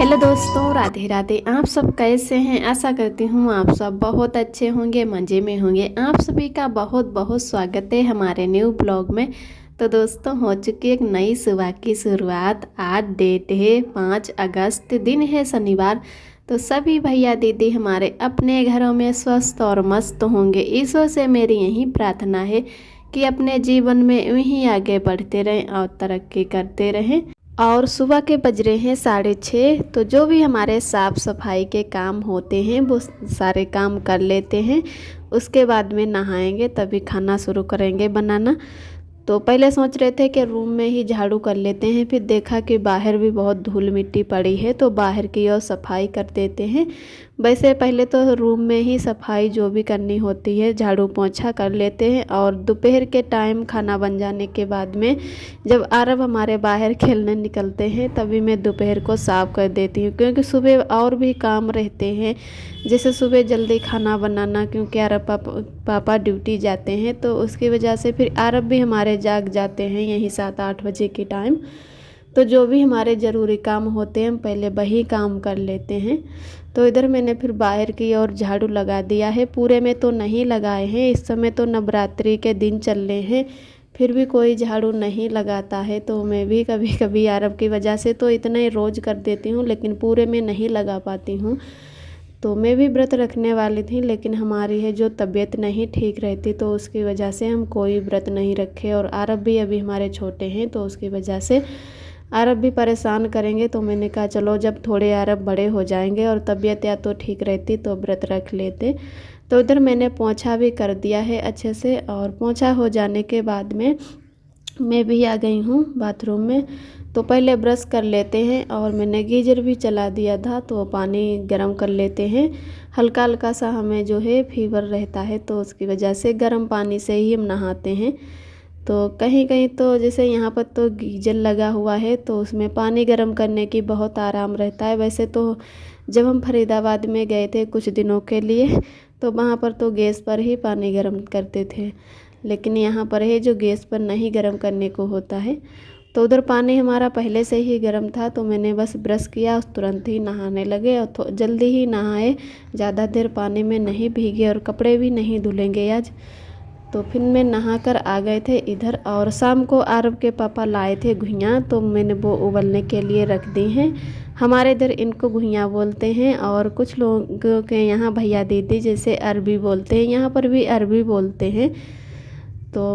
Hello दोस्तों, राधे राधे। आप सब कैसे हैं? आशा करती हूँ आप सब बहुत अच्छे होंगे, मज़े में होंगे। आप सभी का बहुत बहुत स्वागत है हमारे न्यू ब्लॉग में। तो दोस्तों, हो चुकी एक नई सुबह की शुरुआत। आज डेट है 5 अगस्त, दिन है शनिवार। तो सभी भैया दीदी हमारे अपने घरों में स्वस्थ और मस्त होंगे। ईश्वर से मेरी यही प्रार्थना है कि अपने जीवन में यूं ही आगे बढ़ते रहें और तरक्की करते रहें। और सुबह के बज रहे हैं 6:30। तो जो भी हमारे साफ़ सफाई के काम होते हैं वो सारे काम कर लेते हैं। उसके बाद में नहाएंगे, तभी खाना शुरू करेंगे बनाना। तो पहले सोच रहे थे कि रूम में ही झाड़ू कर लेते हैं, फिर देखा कि बाहर भी बहुत धूल मिट्टी पड़ी है तो बाहर की ओर सफाई कर देते हैं। वैसे पहले तो रूम में ही सफाई जो भी करनी होती है झाड़ू पोंछा कर लेते हैं। और दोपहर के टाइम खाना बन जाने के बाद में जब आरव हमारे बाहर खेलने निकलते हैं तभी मैं दोपहर को साफ़ कर देती हूँ, क्योंकि सुबह और भी काम रहते हैं। जैसे सुबह जल्दी खाना बनाना, क्योंकि आरव पापा ड्यूटी जाते हैं तो उसकी वजह से फिर आरव भी हमारे जाग जाते हैं यही 7-8 बजे के टाइम। तो जो भी हमारे ज़रूरी काम होते हैं हम पहले वही काम कर लेते हैं। तो इधर मैंने फिर बाहर की ओर झाड़ू लगा दिया है। पूरे में तो नहीं लगाए हैं, इस समय तो नवरात्रि के दिन चल रहे हैं, फिर भी कोई झाड़ू नहीं लगाता है। तो मैं भी कभी कभी आरव की वजह से तो इतना ही रोज़ कर देती हूँ, लेकिन पूरे में नहीं लगा पाती हूँ। तो मैं भी व्रत रखने वाली थी, लेकिन हमारी है जो तबीयत नहीं ठीक रहती तो उसकी वजह से हम कोई व्रत नहीं रखे। और आरव भी अभी हमारे छोटे हैं तो उसकी वजह से आरव भी परेशान करेंगे। तो मैंने कहा चलो जब थोड़े आरव बड़े हो जाएंगे और तबीयत या तो ठीक रहती तो व्रत रख लेते। तो इधर मैंने पोंछा भी कर दिया है अच्छे से। और पोंछा हो जाने के बाद में मैं भी आ गई हूँ बाथरूम में। तो पहले ब्रश कर लेते हैं और मैंने गीजर भी चला दिया था तो पानी गर्म कर लेते हैं। हल्का हल्का सा हमें जो है फीवर रहता है तो उसकी वजह से गर्म पानी से ही हम नहाते हैं। तो कहीं कहीं तो जैसे यहाँ पर तो गीजर लगा हुआ है तो उसमें पानी गर्म करने की बहुत आराम रहता है। वैसे तो जब हम फरीदाबाद में गए थे कुछ दिनों के लिए तो वहाँ पर तो गैस पर ही पानी गर्म करते थे, लेकिन यहाँ पर है जो गैस पर नहीं गर्म करने को होता है। तो उधर पानी हमारा पहले से ही गर्म था तो मैंने बस ब्रश किया और तुरंत ही नहाने लगे और जल्दी ही नहाए, ज़्यादा देर पानी में नहीं भीगे और कपड़े भी नहीं धुलेंगे आज। तो फिर मैं नहाकर आ गए थे इधर। और शाम को आरव के पापा लाए थे घुइयाँ तो मैंने वो उबलने के लिए रख दी हैं। हमारे इधर इनको घुइयाँ बोलते हैं और कुछ लोगों के यहाँ भैया दीदी जैसे अरबी बोलते हैं, यहाँ पर भी अरबी बोलते हैं। तो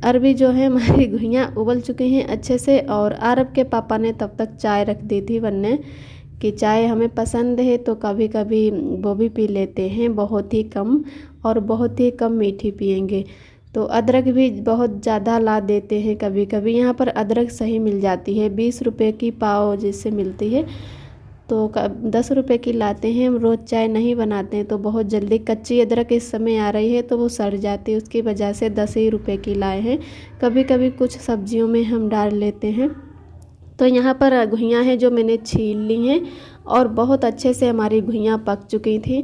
अरबी जो है हमारी घुइयाँ उबल चुकी हैं अच्छे से। और आरव के पापा ने तब तक चाय रख दी थी बनने कि चाय हमें पसंद है तो कभी कभी वो भी पी लेते हैं, बहुत ही कम, और बहुत ही कम मीठी पियेंगे। तो अदरक भी बहुत ज़्यादा ला देते हैं कभी कभी। यहाँ पर अदरक सही मिल जाती है, 20 रुपये की पाव जिससे मिलती है तो 10 रुपये की लाते हैं। हम रोज़ चाय नहीं बनाते हैं तो बहुत जल्दी कच्ची अदरक इस समय आ रही है तो वो सड़ जाती है, उसकी वजह से 10 ही रुपये की लाए हैं। कभी कभी कुछ सब्जियों में हम डाल लेते हैं। तो यहाँ पर घुइयाँ हैं जो मैंने छील ली हैं और बहुत अच्छे से हमारी घुइयाँ पक चुकी थी।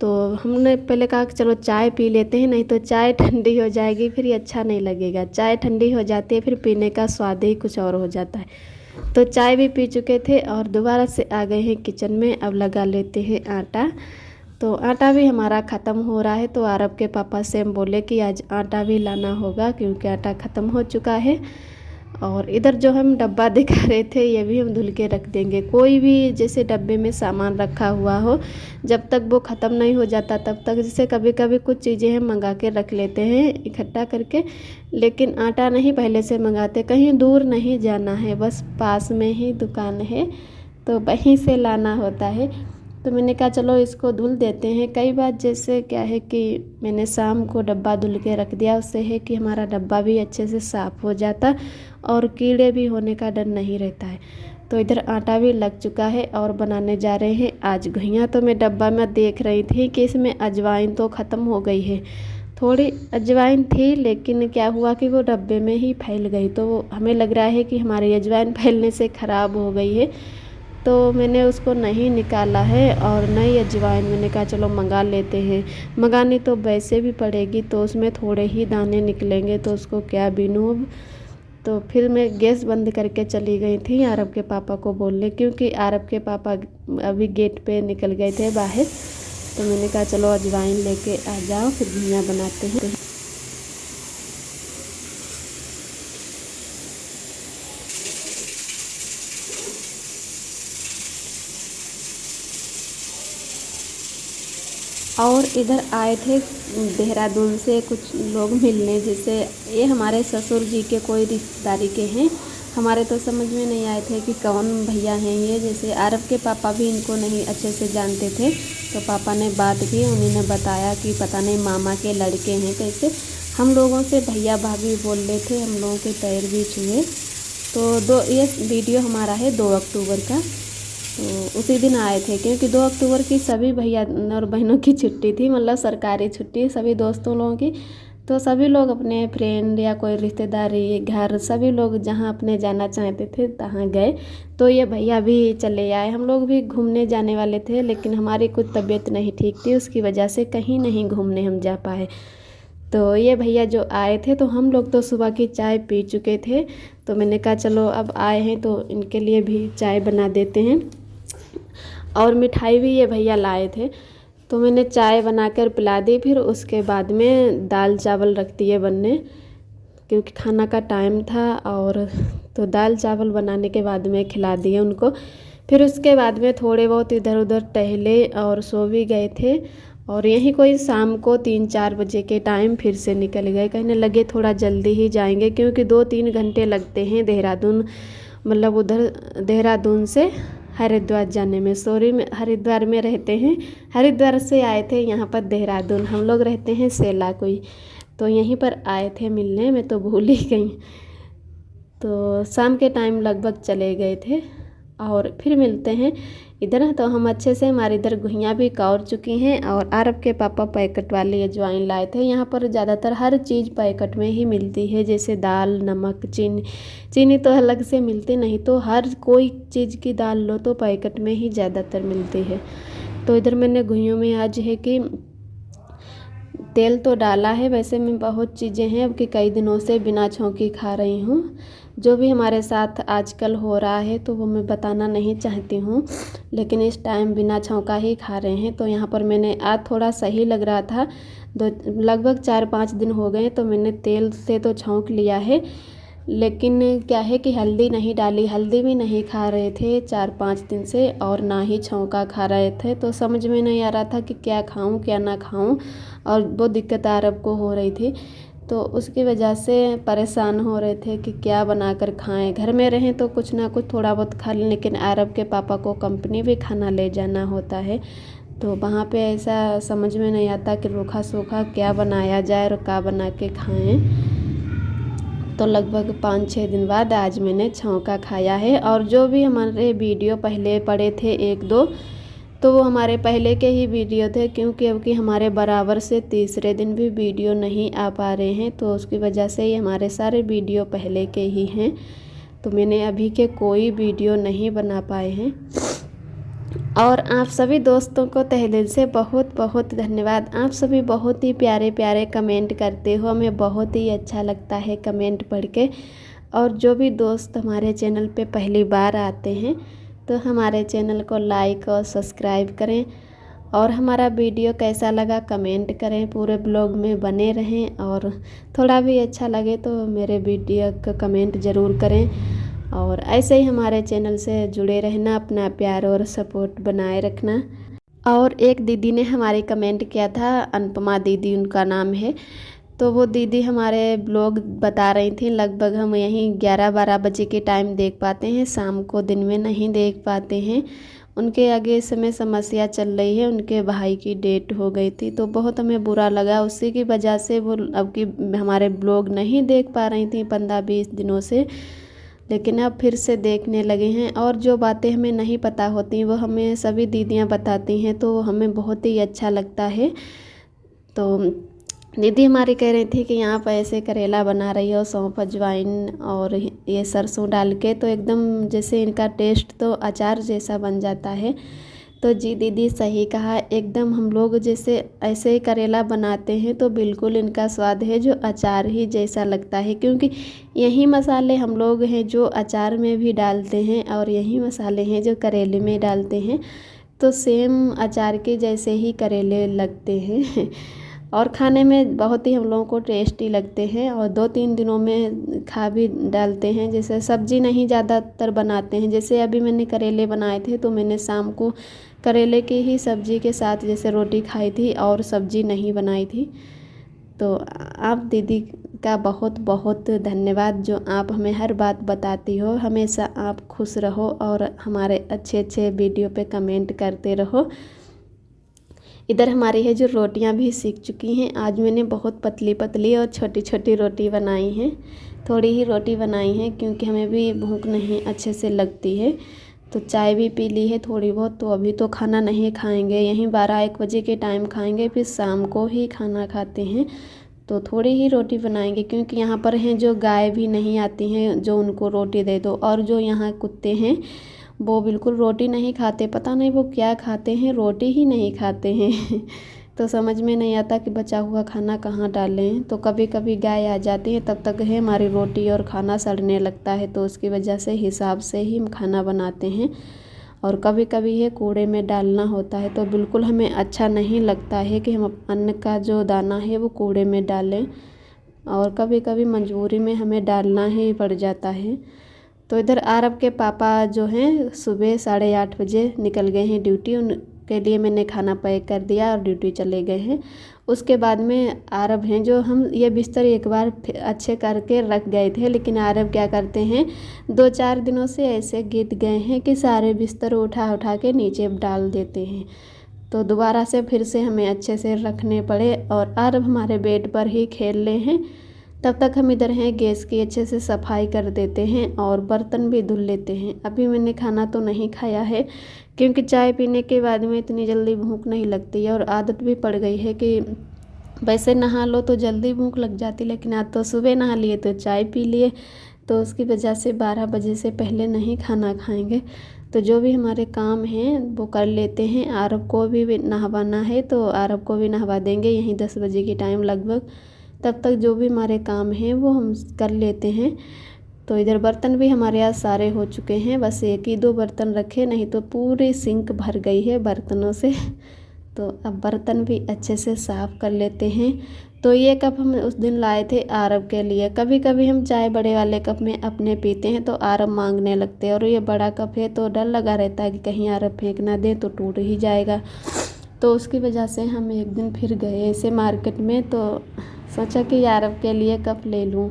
तो हमने पहले कहा कि चलो चाय पी लेते हैं, नहीं तो चाय ठंडी हो जाएगी फिर ये अच्छा नहीं लगेगा। चाय ठंडी हो जाती है फिर पीने का स्वाद ही कुछ और हो जाता है। तो चाय भी पी चुके थे और दोबारा से आ गए हैं किचन में। अब लगा लेते हैं आटा। तो आटा भी हमारा ख़त्म हो रहा है तो आरव के पापा से हम बोले कि आज आटा भी लाना होगा क्योंकि आटा ख़त्म हो चुका है। और इधर जो हम डब्बा दिखा रहे थे ये भी हम धुल के रख देंगे। कोई भी जैसे डब्बे में सामान रखा हुआ हो जब तक वो ख़त्म नहीं हो जाता तब तक, जैसे कभी कभी कुछ चीज़ें हम मंगा के रख लेते हैं इकट्ठा करके, लेकिन आटा नहीं पहले से मंगाते। कहीं दूर नहीं जाना है, बस पास में ही दुकान है तो वहीं से लाना होता है। तो मैंने कहा चलो इसको धुल देते हैं। कई बार जैसे क्या है कि मैंने शाम को डब्बा धुल के रख दिया, उससे है कि हमारा डब्बा भी अच्छे से साफ़ हो जाता और कीड़े भी होने का डर नहीं रहता है। तो इधर आटा भी लग चुका है और बनाने जा रहे हैं आज घुइयाँ। तो मैं डब्बा में देख रही थी कि इसमें अजवाइन तो ख़त्म हो गई है, थोड़ी अजवाइन थी लेकिन क्या हुआ कि वो डब्बे में ही फैल गई। तो हमें लग रहा है कि हमारी अजवाइन फैलने से ख़राब हो गई है तो मैंने उसको नहीं निकाला है और नई अजवाइन मैंने कहा चलो मंगा लेते हैं। मंगानी तो वैसे भी पड़ेगी तो उसमें थोड़े ही दाने निकलेंगे तो उसको क्या बीनूं अब। तो फिर मैं गैस बंद करके चली गई थी आरब के पापा को बोलने, क्योंकि आरब के पापा अभी गेट पे निकल गए थे बाहर। तो मैंने कहा चलो अजवाइन लेके आ जाओ, फिर घुइयाँ बनाते हैं। और इधर आए थे देहरादून से कुछ लोग मिलने, जैसे ये हमारे ससुर जी के कोई रिश्तेदारी के हैं। हमारे तो समझ में नहीं आए थे कि कौन भैया हैं ये, जैसे आरब के पापा भी इनको नहीं अच्छे से जानते थे। तो पापा ने बात की, उन्होंने बताया कि पता नहीं मामा के लड़के हैं कैसे। हम लोगों से भैया भाभी बोल रहे थे, हम लोगों के पैर भी छुए। तो ये वीडियो हमारा है 2 अक्टूबर का। तो उसी दिन आए थे, क्योंकि 2 अक्टूबर की सभी भैया और बहनों की छुट्टी थी, मतलब सरकारी छुट्टी सभी दोस्तों लोगों की। तो सभी लोग अपने फ्रेंड या कोई रिश्तेदारी घर, सभी लोग जहाँ अपने जाना चाहते थे तहाँ गए। तो ये भैया भी चले आए। हम लोग भी घूमने जाने वाले थे, लेकिन हमारी कुछ तबीयत नहीं ठीक थी, उसकी वजह से कहीं नहीं घूमने हम जा पाए। तो ये भैया जो आए थे, तो हम लोग तो सुबह की चाय पी चुके थे। तो मैंने कहा चलो अब आए हैं तो इनके लिए भी चाय बना देते हैं। और मिठाई भी ये भैया लाए थे, तो मैंने चाय बनाकर पिला दी। फिर उसके बाद में दाल चावल रख दिए बनने, क्योंकि खाना का टाइम था। और तो दाल चावल बनाने के बाद में खिला दिए उनको। फिर उसके बाद में थोड़े बहुत इधर उधर टहले और सो भी गए थे। और यहीं कोई शाम को 3-4 बजे के टाइम फिर से निकल गए, कहने लगे थोड़ा जल्दी ही जाएंगे, क्योंकि 2-3 घंटे लगते हैं देहरादून, मतलब उधर देहरादून से हरिद्वार जाने में। सॉरी, में हरिद्वार में रहते हैं, हरिद्वार से आए थे यहाँ पर देहरादून। हम लोग रहते हैं सेला कोई, तो यहीं पर आए थे मिलने, मैं तो भूल ही गई। तो शाम के टाइम लगभग चले गए थे। और फिर मिलते हैं इधर। तो हम अच्छे से, हमारे इधर घुइयाँ भी कौर चुकी हैं। और अरब के पापा पैकेट वाली अजवाइन लाए थे। यहाँ पर ज़्यादातर हर चीज़ पैकेट में ही मिलती है, जैसे दाल, नमक, चीनी तो अलग से मिलती नहीं। तो हर कोई चीज़ की दाल लो तो पैकेट में ही ज़्यादातर मिलती है। तो इधर मैंने घुइयों में आज है कि तेल तो डाला है, वैसे में बहुत चीज़ें हैं अब कि कई दिनों से बिना छौंकी खा रही हूँ। जो भी हमारे साथ आजकल हो रहा है तो वो मैं बताना नहीं चाहती हूँ, लेकिन इस टाइम बिना छौंका ही खा रहे हैं। तो यहाँ पर मैंने आज थोड़ा सही लग रहा था, लगभग 4-5 दिन हो गए, तो मैंने तेल से तो छौंक लिया है। लेकिन क्या है कि हल्दी नहीं डाली, हल्दी भी नहीं खा रहे थे 4-5 दिन से, और ना ही छौंका खा रहे थे। तो समझ में नहीं आ रहा था कि क्या खाऊं क्या ना खाऊं, और वो दिक्कत अरब को हो रही थी। तो उसकी वजह से परेशान हो रहे थे कि क्या बनाकर खाएं। घर में रहें तो कुछ ना कुछ थोड़ा बहुत खा लें, लेकिन अरब के पापा को कंपनी भी खाना ले जाना होता है। तो वहाँ पे ऐसा समझ में नहीं आता कि रूखा सूखा क्या बनाया जाए और क्या बना के खाएं। तो लगभग 5-6 दिन बाद आज मैंने छौंका खाया है। और जो भी हमारे वीडियो पहले पड़े थे 1-2, तो वो हमारे पहले के ही वीडियो थे, क्योंकि अब कि हमारे बराबर से तीसरे दिन भी वीडियो नहीं आ पा रहे हैं। तो उसकी वजह से ये हमारे सारे वीडियो पहले के ही हैं। तो मैंने अभी के कोई वीडियो नहीं बना पाए हैं। और आप सभी दोस्तों को तहे दिल से बहुत बहुत धन्यवाद। आप सभी बहुत ही प्यारे प्यारे कमेंट करते हो, हमें बहुत ही अच्छा लगता है कमेंट पढ़ के। और जो भी दोस्त हमारे चैनल पे पहली बार आते हैं तो हमारे चैनल को लाइक और सब्सक्राइब करें। और हमारा वीडियो कैसा लगा कमेंट करें, पूरे ब्लॉग में बने रहें। और थोड़ा भी अच्छा लगे तो मेरे वीडियो का कमेंट ज़रूर करें। और ऐसे ही हमारे चैनल से जुड़े रहना, अपना प्यार और सपोर्ट बनाए रखना। और एक दीदी ने हमारे कमेंट किया था, अनुपमा दीदी उनका नाम है। तो वो दीदी हमारे ब्लॉग बता रही थी, लगभग हम यहीं 11-12 बजे के टाइम देख पाते हैं, शाम को दिन में नहीं देख पाते हैं। उनके आगे इस समय समस्या चल रही है, उनके भाई की डेथ हो गई थी। तो बहुत हमें बुरा लगा, उसी की वजह से वो अब की हमारे ब्लॉग नहीं देख पा रही थी 15-20 दिनों से, लेकिन अब फिर से देखने लगे हैं। और जो बातें हमें नहीं पता होती वो हमें सभी दीदियां बताती हैं, तो हमें बहुत ही अच्छा लगता है। तो दीदी हमारी कह रही थी कि यहाँ पर ऐसे करेला बना रही हो, सौंफ, अजवाइन और ये सरसों डाल के, तो एकदम जैसे इनका टेस्ट तो अचार जैसा बन जाता है। तो जी दीदी सही कहा, एकदम हम लोग जैसे ऐसे ही करेला बनाते हैं तो बिल्कुल इनका स्वाद है जो अचार ही जैसा लगता है, क्योंकि यही मसाले हम लोग हैं जो अचार में भी डालते हैं और यही मसाले हैं जो करेले में डालते हैं। तो सेम अचार के जैसे ही करेले लगते हैं और खाने में बहुत ही हम लोगों को टेस्टी लगते हैं और 2-3 दिनों में खा भी डालते हैं। जैसे सब्ज़ी नहीं ज़्यादातर बनाते हैं, जैसे अभी मैंने करेले बनाए थे तो मैंने शाम को करेले की ही सब्ज़ी के साथ जैसे रोटी खाई थी और सब्ज़ी नहीं बनाई थी। तो आप दीदी का बहुत बहुत धन्यवाद जो आप हमें हर बात बताती हो। हमेशा आप खुश रहो और हमारे अच्छे अच्छे वीडियो पे कमेंट करते रहो। इधर हमारी है जो रोटियां भी सीख चुकी हैं। आज मैंने बहुत पतली पतली और छोटी छोटी रोटी बनाई हैं, थोड़ी ही रोटी बनाई है क्योंकि हमें भी भूख नहीं अच्छे से लगती है। तो चाय भी पी ली है थोड़ी बहुत, तो अभी तो खाना नहीं खाएंगे, यहीं 12-1 बजे के टाइम खाएंगे, फिर शाम को ही खाना खाते हैं। तो थोड़ी ही रोटी बनाएंगे क्योंकि यहाँ पर हैं जो गाय भी नहीं आती हैं जो उनको रोटी दे दो, और जो यहाँ कुत्ते हैं वो बिल्कुल रोटी नहीं खाते, पता नहीं वो क्या खाते हैं, रोटी ही नहीं खाते हैं तो समझ में नहीं आता कि बचा हुआ खाना कहाँ डालें। तो कभी कभी गाय आ जाती है, तब तक है हमारी रोटी और खाना सड़ने लगता है, तो उसकी वजह से हिसाब से ही हम खाना बनाते हैं। और कभी कभी है कूड़े में डालना होता है, तो बिल्कुल हमें अच्छा नहीं लगता है कि हम अन्न का जो दाना है वो कूड़े में डालें, और कभी कभी मजबूरी में हमें डालना ही पड़ जाता है। तो इधर आरब के पापा जो हैं सुबह 8:30 बजे निकल गए हैं ड्यूटी, उनके लिए मैंने खाना पैक कर दिया और ड्यूटी चले गए हैं। उसके बाद में आरब हैं जो, हम ये बिस्तर एक बार अच्छे करके रख गए थे, लेकिन आरब क्या करते हैं 2-4 दिनों से ऐसे गिर गए हैं कि सारे बिस्तर उठा उठा के नीचे डाल देते हैं। तो दोबारा से फिर से हमें अच्छे से रखने पड़े और आरब हमारे बेड पर ही खेल रहे हैं। तब तक हम इधर हैं गैस की अच्छे से सफाई कर देते हैं और बर्तन भी धुल लेते हैं। अभी मैंने खाना तो नहीं खाया है क्योंकि चाय पीने के बाद में इतनी जल्दी भूख नहीं लगती है, और आदत भी पड़ गई है कि वैसे नहा लो तो जल्दी भूख लग जाती, लेकिन आज तो सुबह नहा लिए तो चाय पी लिए, तो उसकी वजह से 12 बजे से पहले नहीं खाना खाएंगे। तो जो भी हमारे काम हैं वो कर लेते हैं। आरब को भी नहवाना है तो आरब को भी नहवा देंगे यहीं 10 बजे के टाइम लगभग। तब तक जो भी हमारे काम हैं वो हम कर लेते हैं। तो इधर बर्तन भी हमारे यहाँ सारे हो चुके हैं, बस 1 ही 2 बर्तन रखे, नहीं तो पूरी सिंक भर गई है बर्तनों से। तो अब बर्तन भी अच्छे से साफ़ कर लेते हैं। तो ये कप हम उस दिन लाए थे आरब के लिए। कभी कभी हम चाय बड़े वाले कप में अपने पीते हैं तो आरब मांगने लगते हैं, और ये बड़ा कप है तो डर लगा रहता है कि कहीं आरब फेंक ना दे तो टूट ही जाएगा। तो उसकी वजह से हम एक दिन फिर गए ऐसे मार्केट में, तो सोचा कि आरब के लिए कप ले लूँ।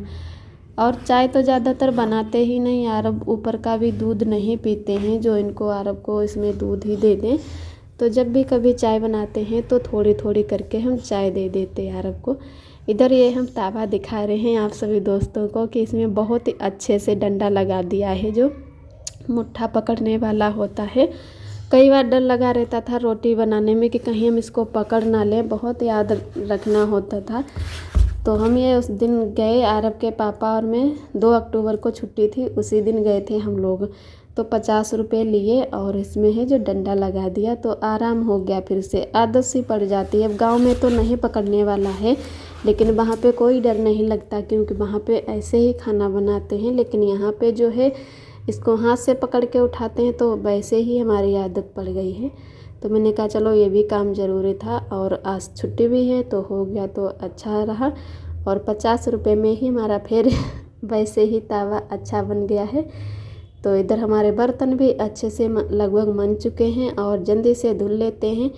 और चाय तो ज़्यादातर बनाते ही नहीं, आरब ऊपर का भी दूध नहीं पीते हैं जो इनको आरब को इसमें दूध ही दे दें। तो जब भी कभी चाय बनाते हैं तो थोड़ी थोड़ी करके हम चाय दे देते हैं आरब को। इधर ये हम तावा दिखा रहे हैं आप सभी दोस्तों को कि इसमें बहुत ही अच्छे से डंडा लगा दिया है जो मुट्ठा पकड़ने वाला होता है। कई बार डर लगा रहता था रोटी बनाने में कि कहीं हम इसको पकड़ ना लें, बहुत याद रखना होता था। तो हम ये उस दिन गए, आरब के पापा और मैं, 2 अक्टूबर को छुट्टी थी, उसी दिन गए थे हम लोग। तो 50 रुपये लिए और इसमें है जो डंडा लगा दिया, तो आराम हो गया, फिर से आदत सी पड़ जाती है। अब गांव में तो नहीं पकड़ने वाला है, लेकिन वहाँ पे कोई डर नहीं लगता क्योंकि वहाँ पे ऐसे ही खाना बनाते हैं। लेकिन यहाँ पे जो है इसको हाथ से पकड़ के उठाते हैं, तो वैसे ही हमारी आदत पड़ गई है। तो मैंने कहा चलो ये भी काम ज़रूरी था, और आज छुट्टी भी है तो हो गया तो अच्छा रहा। और 50 रुपये में ही हमारा फिर वैसे ही तावा अच्छा बन गया है। तो इधर हमारे बर्तन भी अच्छे से लगभग मन चुके हैं और जल्दी से धुल लेते हैं।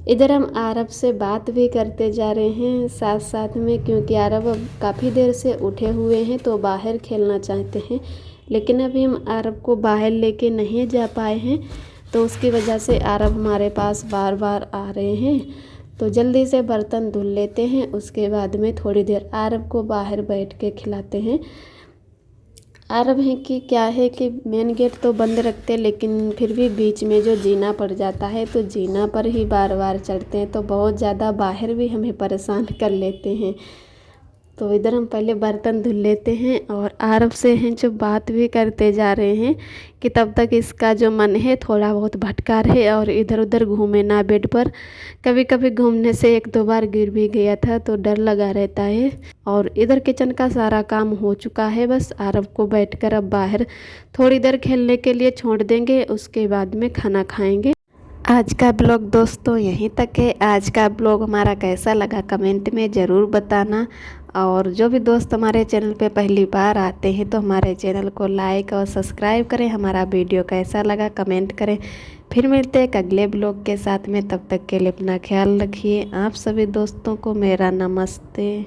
इधर हम आरब से बात भी करते जा रहे हैं साथ साथ में, क्योंकि आरब अब काफ़ी देर से उठे हुए हैं तो बाहर खेलना चाहते हैं, लेकिन अभी हम आरब को बाहर लेके नहीं जा पाए हैं, तो उसकी वजह से आरब हमारे पास बार बार आ रहे हैं। तो जल्दी से बर्तन धुल लेते हैं, उसके बाद में थोड़ी देर आरब को बाहर बैठ के खिलाते हैं। आरब है कि क्या है कि मेन गेट तो बंद रखते, लेकिन फिर भी बीच में जो जीना पड़ जाता है तो जीना पर ही बार बार चढ़ते हैं, तो बहुत ज़्यादा बाहर भी हमें परेशान कर लेते हैं। तो इधर हम पहले बर्तन धुल लेते हैं और आरव से हैं जो बात भी करते जा रहे हैं कि तब तक इसका जो मन है थोड़ा बहुत भटका रहे और इधर उधर घूमे ना बेड पर। कभी कभी घूमने से एक दो बार गिर भी गया था तो डर लगा रहता है। और इधर किचन का सारा काम हो चुका है, बस आरव को बैठकर अब बाहर थोड़ी देर खेलने के लिए छोड़ देंगे, उसके बाद में खाना खाएंगे। आज का ब्लॉग दोस्तों यहीं तक है। आज का ब्लॉग हमारा कैसा लगा कमेंट में ज़रूर बताना। और जो भी दोस्त हमारे चैनल पे पहली बार आते हैं तो हमारे चैनल को लाइक और सब्सक्राइब करें। हमारा वीडियो कैसा लगा कमेंट करें। फिर मिलते हैं एक अगले ब्लॉग के साथ में, तब तक के लिए अपना ख्याल रखिए। आप सभी दोस्तों को मेरा नमस्ते।